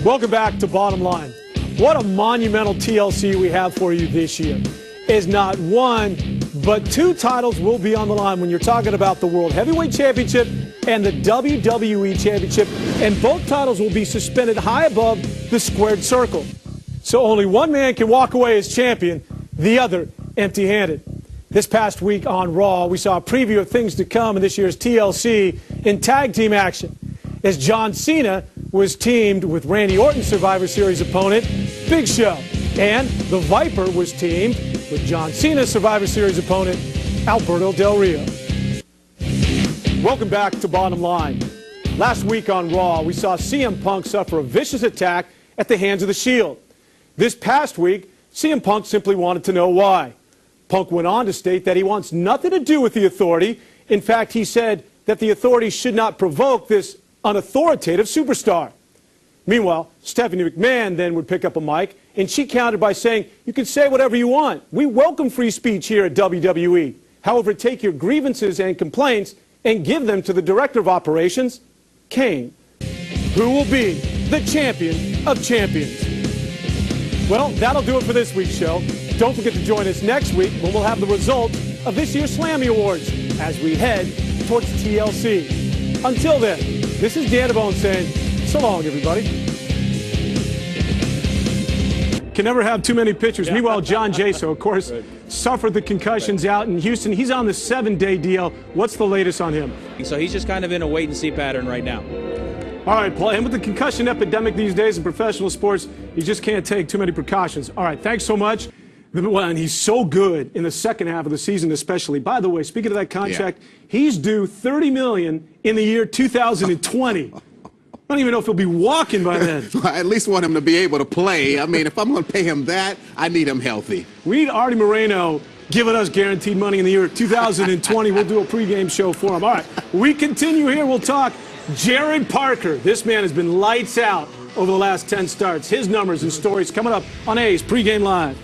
Welcome back to Bottom Line. What a monumental TLC we have for you this year. Is not one, but two titles will be on the line when you're talking about the World Heavyweight Championship and the WWE Championship, and both titles will be suspended high above the squared circle. So only one man can walk away as champion, the other empty-handed. This past week on Raw, we saw a preview of things to come in this year's TLC in tag team action, as John Cena was teamed with Randy Orton's Survivor Series opponent, Big Show, and the Viper was teamed with John Cena's Survivor Series opponent, Alberto Del Rio. Welcome back to Bottom Line. Last week on Raw, we saw CM Punk suffer a vicious attack at the hands of the Shield. This past week, CM Punk simply wanted to know why. Punk went on to state that he wants nothing to do with the Authority. In fact, he said that the Authority should not provoke this unauthoritative superstar. Meanwhile, Stephanie McMahon then would pick up a mic, and she countered by saying, "You can say whatever you want. We welcome free speech here at WWE. However, take your grievances and complaints and give them to the Director of Operations, Kane, who will be the champion of champions." Well, that'll do it for this week's show. Don't forget to join us next week when we'll have the results of this year's Slammy Awards as we head towards TLC. Until then, this is Dan Devone saying, so long, everybody. Can never have too many pitchers. Meanwhile, John Jaso, of course, suffered the concussions out in Houston. He's on the 7-day DL. What's the latest on him? So he's just kind of in a wait-and-see pattern right now. All right, Paul, and with the concussion epidemic these days in professional sports, you just can't take too many precautions. All right, thanks so much. Well, and he's so good in the second half of the season especially. By the way, speaking of that contract, he's due $30 million in the year 2020. I don't even know if he'll be walking by then. Well, I at least want him to be able to play. I mean, if I'm going to pay him that, I need him healthy. We need Artie Moreno giving us guaranteed money in the year 2020. We'll do a pregame show for him. All right, we continue here. We'll talk Jared Parker. This man has been lights out over the last 10 starts. His numbers and stories coming up on A's Pregame Live.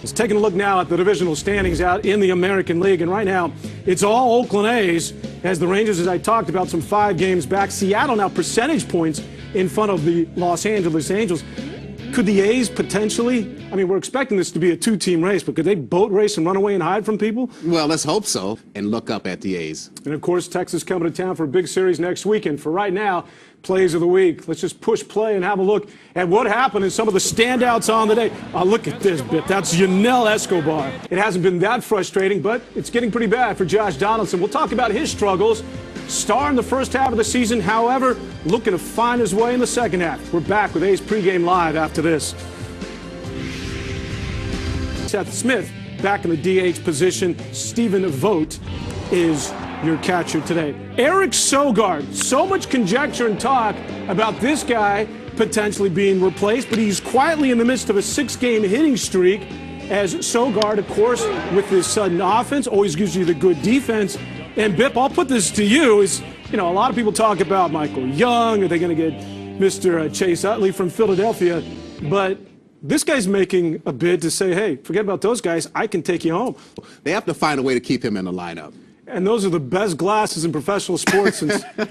Let's take a look now at the divisional standings out in the American League. And right now, it's all Oakland A's as the Rangers, as I talked about, some 5 games back. Seattle now percentage points in front of the Los Angeles Angels. Could the A's potentially, I mean, we're expecting this to be a 2-team race, but could they boat race and run away and hide from people? Well, let's hope so and look up at the A's. And, of course, Texas coming to town for a big series next weekend. For right now, plays of the week. Let's just push play and have a look at what happened in some of the standouts on the day. Look at this bit. That's Yunel Escobar. It hasn't been that frustrating, but it's getting pretty bad for Josh Donaldson. We'll talk about his struggles. Star in the first half of the season, however, looking to find his way in the second half. We're back with A's Pregame Live after this. Seth Smith back in the DH position. Stephen Vogt is your catcher today. Eric Sogard. So much conjecture and talk about this guy potentially being replaced, but he's quietly in the midst of a 6-game hitting streak as Sogard, of course, with this sudden offense, always gives you the good defense. And Bip, I'll put this to you, is, you know, a lot of people talk about Michael Young. Are they going to get Mr. Chase Utley from Philadelphia? But this guy's making a bid to say, hey, forget about those guys. I can take you home. They have to find a way to keep him in the lineup. And those are the best glasses in professional sports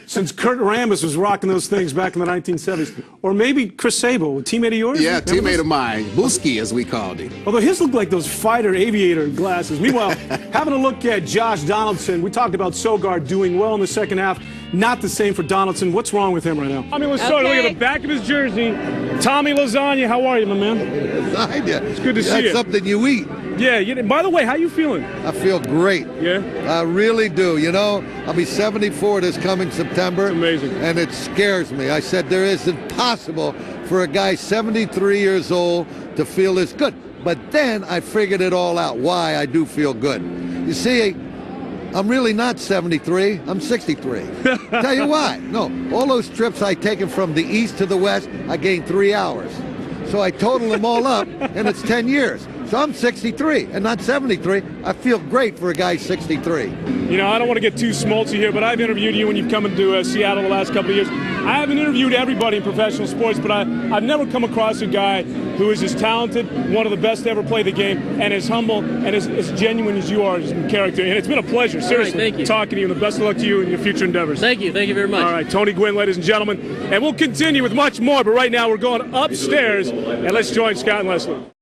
since Kurt Rambis was rocking those things back in the 1970s. Or maybe Chris Sable, a teammate of yours? Yeah, teammate of mine. Booski, as we called him. Although his look like those fighter aviator glasses. Meanwhile, having a look at Josh Donaldson, we talked about Sogard doing well in the second half. Not the same for Donaldson. What's wrong with him right now? I mean, let's start. Look at the back of his jersey. Tommy Lasagna, how are you, my man? Lasagna. It's good to see you. That's something you eat. Yeah. By the way, how you feeling? I feel great. Yeah? I really do. You know, I'll be 74 this coming September. It's amazing. And it scares me. I said there is impossible for a guy 73 years old to feel this good. But then I figured it all out, why I do feel good. You see, I'm really not 73. I'm 63. Tell you why. No, all those trips I taken from the east to the west, I gained 3 hours. So I total them all up, and it's 10 years. So I'm 63 and not 73. I feel great for a guy 63. You know, I don't want to get too smolty here, but I've interviewed you when you've come into Seattle the last couple of years. I haven't interviewed everybody in professional sports, but I've never come across a guy who is as talented, one of the best to ever play the game, and as humble and as genuine as you are as in character. And it's been a pleasure, seriously, thank you. talking to you, and the best of luck to you in your future endeavors. Thank you very much. All right, Tony Gwynn, ladies and gentlemen. And we'll continue with much more, but right now we're going upstairs, and let's join Scott and Leslie.